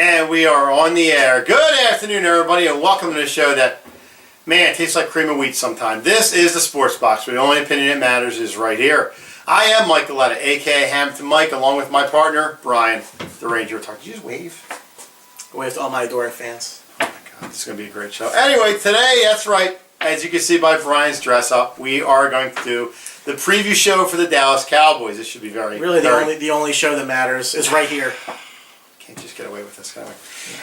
And we are on the air. Good afternoon, everybody, and welcome to the show that, man, tastes like cream of wheat sometimes. This is the Sports Box, where the only opinion that matters is right here. I am mightily, a.k.a. Hampton Mike, along with my partner, Brian, the Ranger Attard. Did you just wave? Wave to all my adoring fans. Oh, my God, this is going to be a great show. Anyway, today, that's right, as you can see by Brian's dress up, we are going to do the preview show for the Dallas Cowboys. This should be really the only show that matters is right here. Can't just get away with this, can we?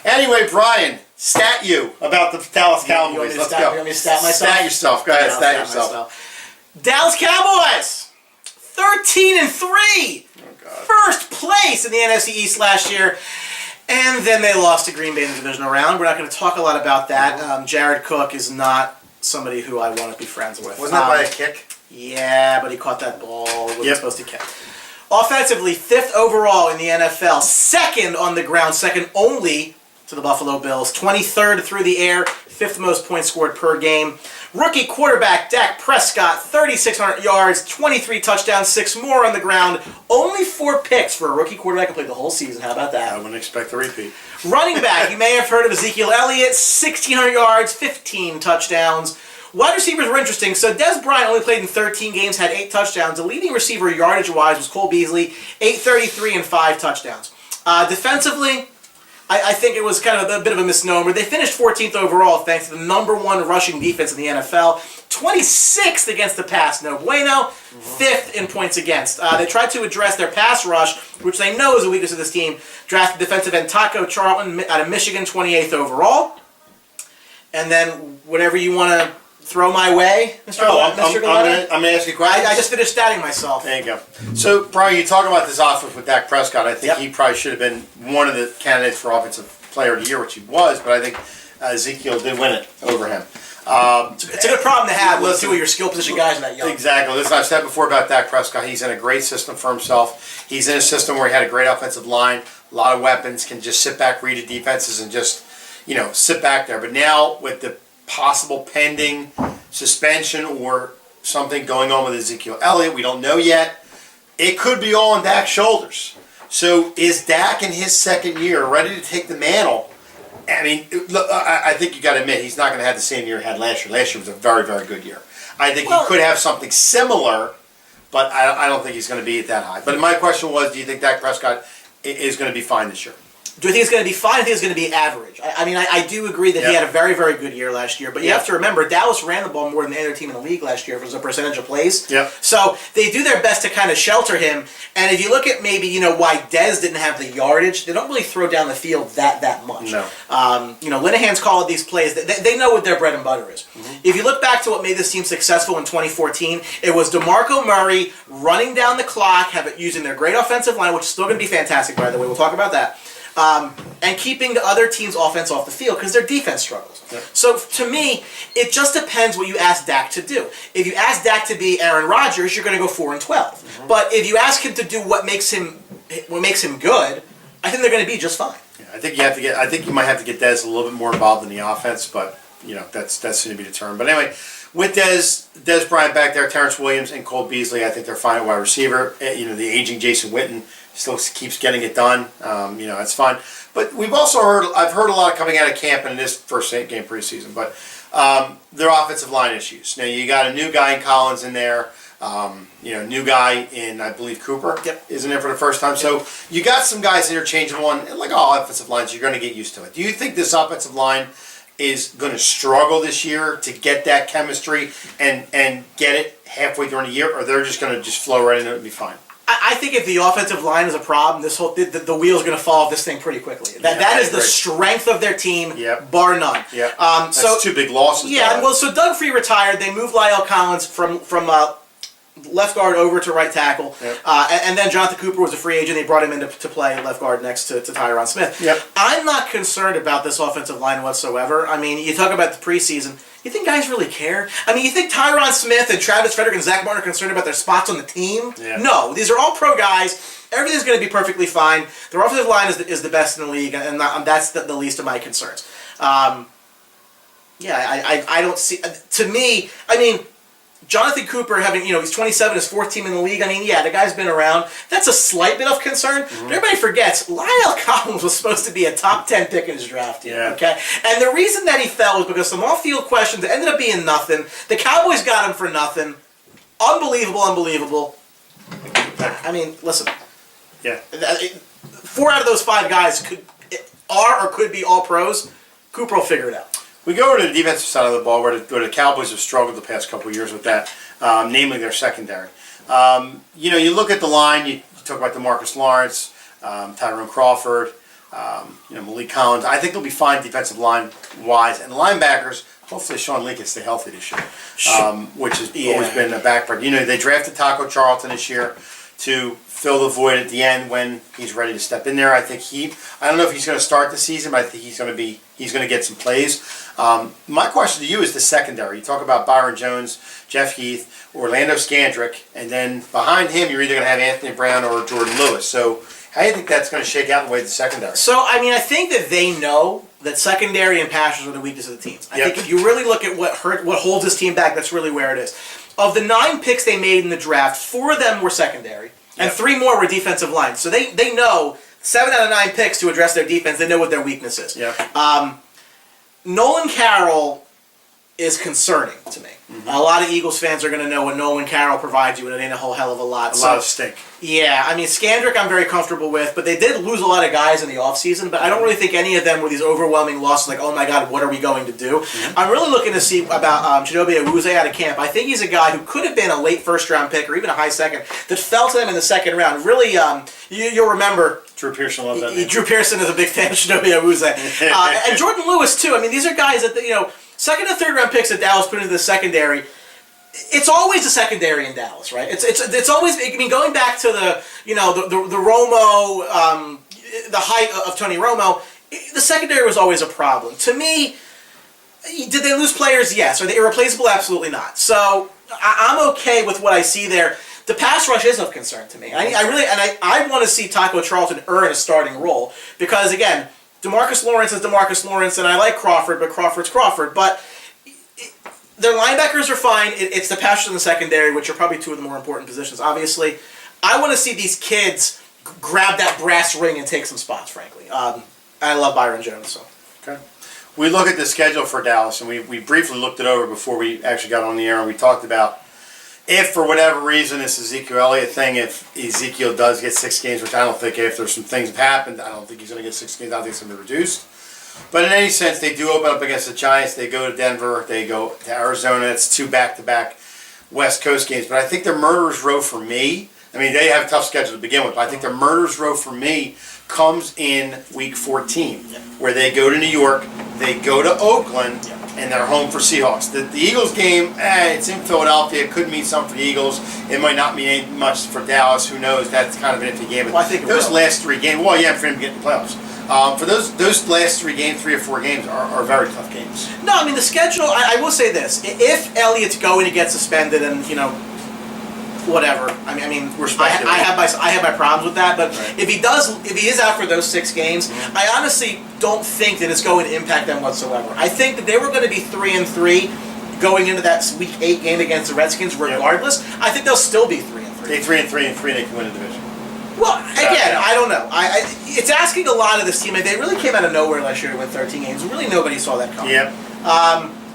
Anyway, Brian, stat you about the Dallas Cowboys. Let's go. You want me to stat myself? Stat yourself. Go ahead, stat yourself. Myself. Dallas Cowboys, 13-3. Oh, God. First place in the NFC East last year. And then they lost to Green Bay in the divisional round. We're not going to talk a lot about that. Jared Cook is not somebody who I want to be friends with. Wasn't that by a kick? Yeah, but he caught that ball. Wasn't supposed to kick. Offensively, 5th overall in the NFL, 2nd on the ground, 2nd only to the Buffalo Bills, 23rd through the air, 5th most points scored per game. Rookie quarterback Dak Prescott, 3,600 yards, 23 touchdowns, 6 more on the ground, only 4 picks for a rookie quarterback who played the whole season. How about that? I wouldn't expect a repeat. Running back, you may have heard of Ezekiel Elliott, 1,600 yards, 15 touchdowns. Wide receivers were interesting. So Dez Bryant only played in 13 games, had 8 touchdowns. The leading receiver yardage-wise was Cole Beasley, 833 and 5 touchdowns. Defensively, I think it was kind of a bit of a misnomer. They finished 14th overall thanks to the #1 rushing defense in the NFL. 26th against the pass, no bueno. 5th in points against. They tried to address their pass rush, which they know is a weakness of this team. Drafted defensive end Taco Charlton out of Michigan, 28th overall. And then whatever you want to throw my way, Mr. Galetta? I'm going to ask you a question. I just finished statting myself. There you go. So, Brian, you talk about this offense with Dak Prescott. I think he probably should have been one of the candidates for Offensive Player of the Year, which he was, but I think Ezekiel did win it over him. It's a good problem to have with 2 of your skill position guys in that young. Exactly. Listen, I've said before about Dak Prescott. He's in a great system for himself. He's in a system where he had a great offensive line, a lot of weapons, can just sit back, read the defenses, and just, sit back there. But now, with the possible pending suspension or something going on with Ezekiel Elliott, we don't know yet. It could be all on Dak's shoulders. So is Dak in his second year ready to take the mantle? I mean, look, I think you got to admit he's not going to have the same year he had last year. Last year was a very, very good year. I think he could have something similar, but I don't think he's going to be at that high. But my question was, do you think Dak Prescott is going to be fine this year? Do I think it's going to be fine? I think it's going to be average. I do agree that he had a very, very good year last year. But you have to remember, Dallas ran the ball more than any other team in the league last year as a percentage of plays. Yep. So they do their best to kind of shelter him. And if you look at maybe, why Dez didn't have the yardage, they don't really throw down the field that much. No. Linehan's called these plays. They know what their bread and butter is. Mm-hmm. If you look back to what made this team successful in 2014, it was DeMarco Murray running down the clock, using their great offensive line, which is still going to be fantastic, by the way. We'll talk about that. And keeping the other team's offense off the field because their defense struggles. Yeah. So to me, it just depends what you ask Dak to do. If you ask Dak to be Aaron Rodgers, you're going to go 4-12. Mm-hmm. But if you ask him to do what makes him good, I think they're going to be just fine. Yeah, I think you might have to get Dez a little bit more involved in the offense, but that's going to be determined. But anyway, with Dez Bryant back there, Terrence Williams and Cole Beasley, I think they're fine at wide receiver. The aging Jason Witten still keeps getting it done. It's fine. But I've heard a lot coming out of camp in this first game preseason, but their offensive line issues. Now, you got a new guy in Collins in there, new guy in, I believe, Cooper is in there for the first time. So you got some guys interchangeable, and like all offensive lines, you're going to get used to it. Do you think this offensive line is going to struggle this year to get that chemistry and get it halfway during the year, or they're just going to just flow right into it and be fine? I think if the offensive line is a problem, the wheel's going to fall off this thing pretty quickly. That is the strength of their team, bar none. Yeah. That's 2 big losses. Yeah. Well, so Doug Free retired. They moved Lyle Collins from left guard over to right tackle, and then Jonathan Cooper was a free agent. They brought him in to play left guard next to Tyron Smith. Yep. I'm not concerned about this offensive line whatsoever. I mean, you talk about the preseason. You think guys really care? I mean, you think Tyron Smith and Travis Frederick and Zach Martin are concerned about their spots on the team? Yeah. No, these are all pro guys. Everything's going to be perfectly fine. Their offensive line is the best in the league, and that's the least of my concerns. I don't see. To me, I mean, Jonathan Cooper having, he's 27, his fourth team in the league. I mean, yeah, the guy's been around. That's a slight bit of concern. But everybody forgets, Lyle Collins was supposed to be a top 10 pick in his draft team. Yeah. Okay? And the reason that he fell was because some off-field questions that ended up being nothing. The Cowboys got him for nothing. Unbelievable. I mean, listen. Yeah. 4 out of those 5 guys could be all pros. Cooper will figure it out. We go over to the defensive side of the ball where the Cowboys have struggled the past couple of years with that, namely their secondary. You look at the line, you talk about DeMarcus Lawrence, Tyrone Crawford, Malik Collins. I think they'll be fine defensive line-wise. And linebackers, hopefully Sean Lee can stay healthy this year, which has always been a backbreaker. They drafted Taco Charlton this year to fill the void at the end when he's ready to step in there. I think I don't know if he's going to start the season, but I think he's going to get some plays. My question to you is the secondary. You talk about Byron Jones, Jeff Heath, Orlando Scandrick, and then behind him you're either going to have Anthony Brown or Jordan Lewis. So how do you think that's going to shake out in the way of the secondary? So, I think that they know that secondary and passes are the weakness of the teams. I think if you really look at what holds this team back, that's really where it is. Of the 9 picks they made in the draft, 4 of them were secondary, and 3 more were defensive line. So they know 7 out of 9 picks to address their defense. They know what their weakness is. Nolan Carroll is concerning to me. A lot of Eagles fans are going to know what Nolan Carroll provides you, and it ain't a whole hell of a lot. A lot of stink. Yeah, Scandrick I'm very comfortable with, but they did lose a lot of guys in the offseason, but I don't really think any of them were these overwhelming losses like, oh my God, what are we going to do? I'm really looking to see about Chidobe Awuzie out of camp. I think he's a guy who could have been a late first-round pick or even a high second that fell to them in the second round. Really, you'll remember... Drew Pearson loves that name. Drew Pearson is a big fan of Chidobe Awuzie. And Jordan Lewis, too. These are guys that, second and third round picks that Dallas put into the secondary. It's always the secondary in Dallas, right? It's always. Going back to the Romo, the height of Tony Romo, the secondary was always a problem. To me, did they lose players? Yes. Are they irreplaceable? Absolutely not. So I'm okay with what I see there. The pass rush is of concern to me. I want to see Taco Charlton earn a starting role because again, DeMarcus Lawrence is DeMarcus Lawrence, and I like Crawford, but Crawford's Crawford. But their linebackers are fine. It's the pass rush in the secondary, which are probably 2 of the more important positions. Obviously, I want to see these kids grab that brass ring and take some spots. Frankly, I love Byron Jones. So okay, we look at the schedule for Dallas, and we briefly looked it over before we actually got on the air, and we talked about. If, for whatever reason, this Ezekiel Elliott thing, if Ezekiel does get 6 games, which I don't think, if there's some things have happened, I don't think he's going to get 6 games. I don't think it's going to be reduced. But in any sense, they do open up against the Giants. They go to Denver. They go to Arizona. It's 2 back-to-back West Coast games. But I think their murderer's row for me, they have a tough schedule to begin with, but I think their murderer's row for me comes in Week 14, where they go to New York, they go to Oakland, and they're home for Seahawks. The Eagles game, it's in Philadelphia. It could mean something for the Eagles. It might not mean much for Dallas. Who knows? That's kind of an iffy game. But I think those last 3 games, for him to get in the playoffs. For those last 3 games, 3 or 4 games, are very tough games. No, the schedule, I will say this. If Elliott's going to get suspended and, whatever. We're speculating. I have my problems with that, but right. if he is out for those 6 games, I honestly don't think that it's going to impact them whatsoever. I think that they were going to be 3-3 going into that Week 8 game against the Redskins, regardless. Yep. I think they'll still be 3-3. They 3-3 and they can win the division. Well, again, I don't know. It's asking a lot of this team. They really came out of nowhere last year to win 13 games. Really, nobody saw that coming. Yep.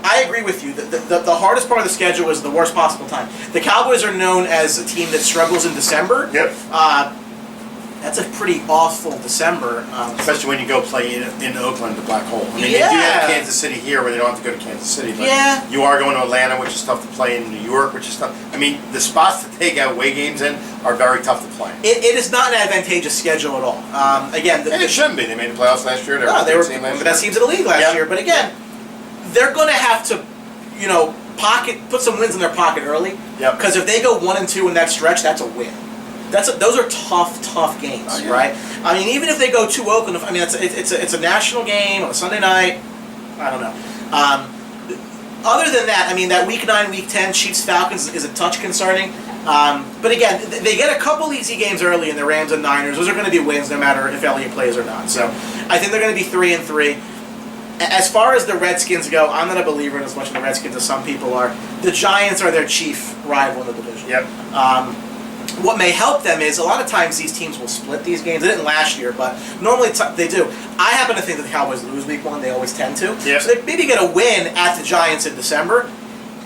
I agree with you. The hardest part of the schedule is the worst possible time. The Cowboys are known as a team that struggles in December. Yep. That's a pretty awful December. Especially when you go play in Oakland, the black hole. They do have Kansas City here where they don't have to go to Kansas City. But you are going to Atlanta, which is tough to play, in New York, which is tough. The spots to take away games in are very tough to play. It is not an advantageous schedule at all. And it shouldn't be. They made the playoffs last year. They were one of the best teams in the league last year. But again, they're going to have to, put some wins in their pocket early. Yep. Because if they go 1-2 in that stretch, that's a win. Those are tough games, right? Even if they go to Oakland, it's a national game on a Sunday night. I don't know. Other than that, that Week 9, Week 10 Chiefs-Falcons is a touch concerning. But again, they get a couple easy games early in the Rams and Niners. Those are going to be wins no matter if Elliott plays or not. So I think they're going to be 3-3. As far as the Redskins go, I'm not a believer in as much of the Redskins as some people are. The Giants are their chief rival in the division. Yep. What may help them is a lot of times these teams will split these games. They didn't last year, but normally they do. I happen to think that the Cowboys lose week 1. They always tend to. Yep. So they maybe get a win at the Giants in December.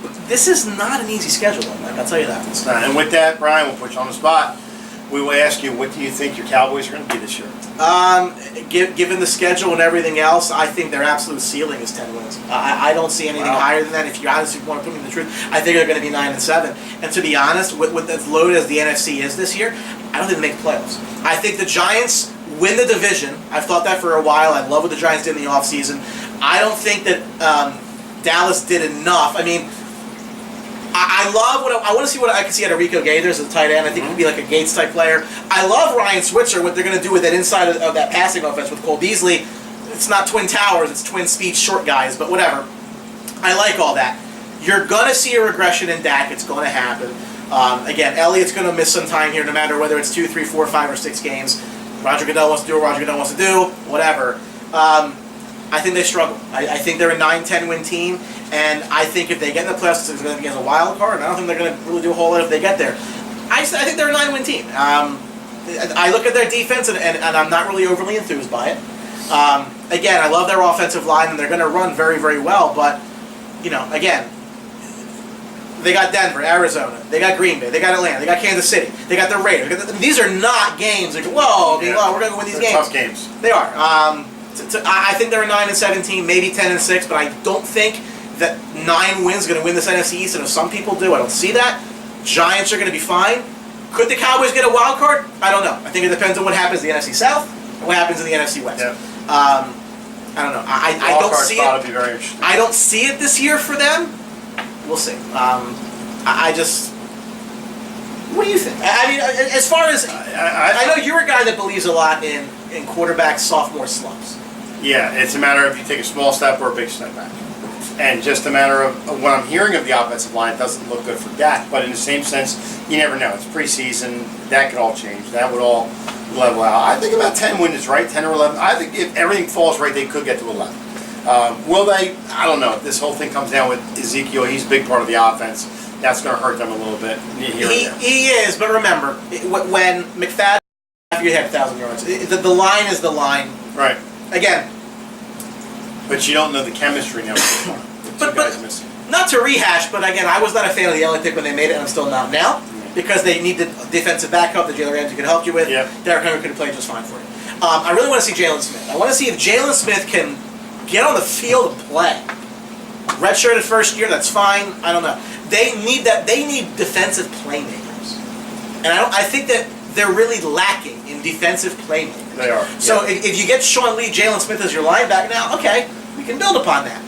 But this is not an easy schedule, Mike. I'll tell you that. It's not. And with that, Brian, we'll put you on the spot. We will ask you, what do you think your Cowboys are going to be this year? Given the schedule and everything else, I think their absolute ceiling is 10 wins. I don't see anything higher than that. If you honestly want to put me in the truth, I think they're going to be 9-7. And to be honest, with as loaded as the NFC is this year, I don't think they make the playoffs. I think the Giants win the division. I've thought that for a while. I love what the Giants did in the offseason. I don't think that Dallas did enough. I mean, I love I want to see what I can see out of Rico Gaither as a tight end. I think he could be like a Gates type player. I love Ryan Switzer, what they're going to do with that inside of that passing offense with Cole Beasley. It's not twin towers, it's twin speed short guys, but whatever. I like all that. You're going to see a regression in Dak. It's going to happen. Again, Elliott's going to miss some time here, no matter whether it's 2, 3, 4, 5, or 6 games. Roger Goodell wants to do what Roger Goodell wants to do. Whatever. I think they struggle. I think they're a 9-10 win team, and I think if they get in the playoffs, it's going to be as a wild card. And I don't think they're going to really do a whole lot if they get there. I think they're a 9-win team. I look at their defense, and I'm not really overly enthused by it. Again, I love their offensive line, and they're going to run very, very well. But again, they got Denver, Arizona, they got Green Bay, they got Atlanta, they got Kansas City, they got the Raiders. These are not games like, whoa, we're going to win these games. Tough games. They are. I think they're a 9-7 team, maybe 10-6, but I don't think that 9 wins is going to win this NFC East. And if some people do, I don't see that. Giants are going to be fine. Could the Cowboys get a wild card? I don't know. I think it depends on what happens in the NFC South and what happens in the NFC West. Yeah. I don't know. I don't see it. Be very interesting. I don't see it this year for them. We'll see. I just. What do you think? I mean, as far as I know, you're a guy that believes a lot in quarterback sophomore slumps. Yeah, it's a matter of you take a small step or a big step back. And just a matter of what I'm hearing of the offensive line doesn't look good for Dak. But in the same sense, you never know. It's preseason. That could all change. That would all level out. I think about 10 wins is right, 10 or 11. I think if everything falls right, they could get to 11. Will they? I don't know. This whole thing comes down with Ezekiel. He's a big part of the offense. That's going to hurt them a little bit. He is, but remember, when McFadden, after you had 1,000 yards, the line is the line. Right. Again. But you don't know the chemistry now. but not to rehash, but again, I was not a fan of the Elliott pick when they made it, and I'm still not now, because they need the defensive backup that Jalen Ramsey could help you with. Yep. Derrick Henry could have played just fine for you. I really want to see Jalen Smith. I want to see if Jalen Smith can get on the field and play. Redshirted first year, that's fine. I don't know. They need that. They need defensive playmakers, and I think that they're really lacking in defensive playmakers. They are. So if you get Sean Lee, Jalen Smith as your linebacker now, okay, we can build upon that.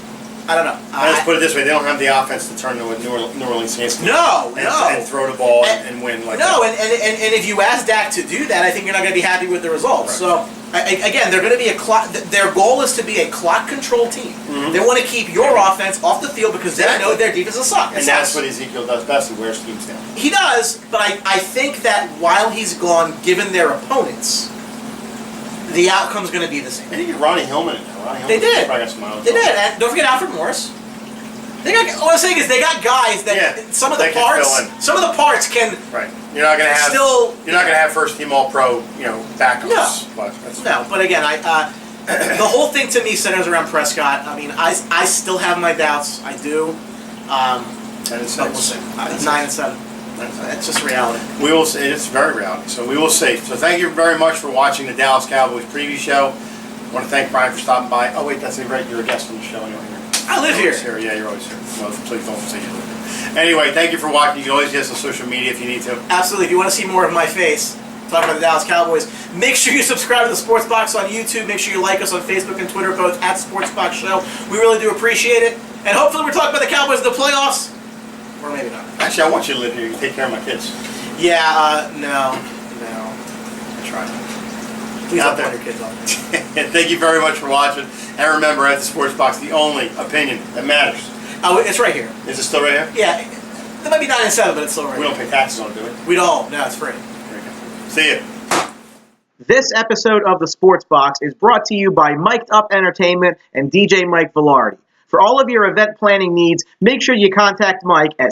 I don't know. Let's put it this way: they don't have the offense to turn to a New Orleans Saints team. And throw the ball and win like that. And if you ask Dak to do that, I think you're not going to be happy with the results. Right. So again, they're going to be a clock. Their goal is to be a clock control team. Mm-hmm. They want to keep your offense off the field because they know their defense will suck. And that's what Ezekiel does best. He wears teams down. He does, but I think that while he's gone, given their opponents, the outcome's going to be the same. They did get Ronnie Hillman in there. They did. They did. And don't forget Alfred Morris. What I'm saying is they got guys that some of the parts can. Right. You're not going to have You're not going to have first team All Pro, backups. No. But again, the whole thing to me centers around Prescott. I mean, I still have my doubts. I do. And it's we'll see. 9-7. It's just reality. We will see. It's very reality. So we will see. So thank you very much for watching the Dallas Cowboys preview show. I want to thank Brian for stopping by. Oh wait, that's right. You're a guest on the show anyway. I live here. Yeah, you're always here. Well, please don't say you live here. Anyway, thank you for watching. You can always get us on social media if you need to. Absolutely. If you want to see more of my face, talk about the Dallas Cowboys, make sure you subscribe to the Sports Box on YouTube. Make sure you like us on Facebook and Twitter, both at Sports Box Show. We really do appreciate it. And hopefully we're talking about the Cowboys in the playoffs. Or maybe not. Actually, I want you to live here. You take care of my kids. Yeah, no. I try. Please don't put your kids on. Thank you very much for watching. And remember, at the Sports Box, the only opinion that matters. Oh, it's right here. Is it still right here? Yeah. That might be 9-7, but it's still right here. We don't pay taxes on it, do we? We don't. No, it's free. There you go. See you. This episode of the Sports Box is brought to you by Mic'd Up Entertainment and DJ Mike Velarde. For all of your event planning needs, make sure you contact Mike at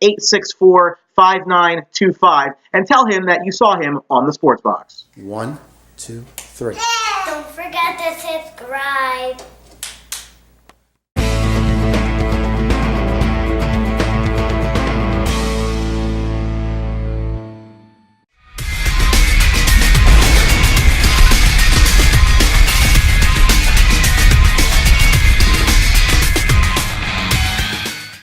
609-864-5925 and tell him that you saw him on the Sports Box. 1, 2, 3. Don't forget to subscribe.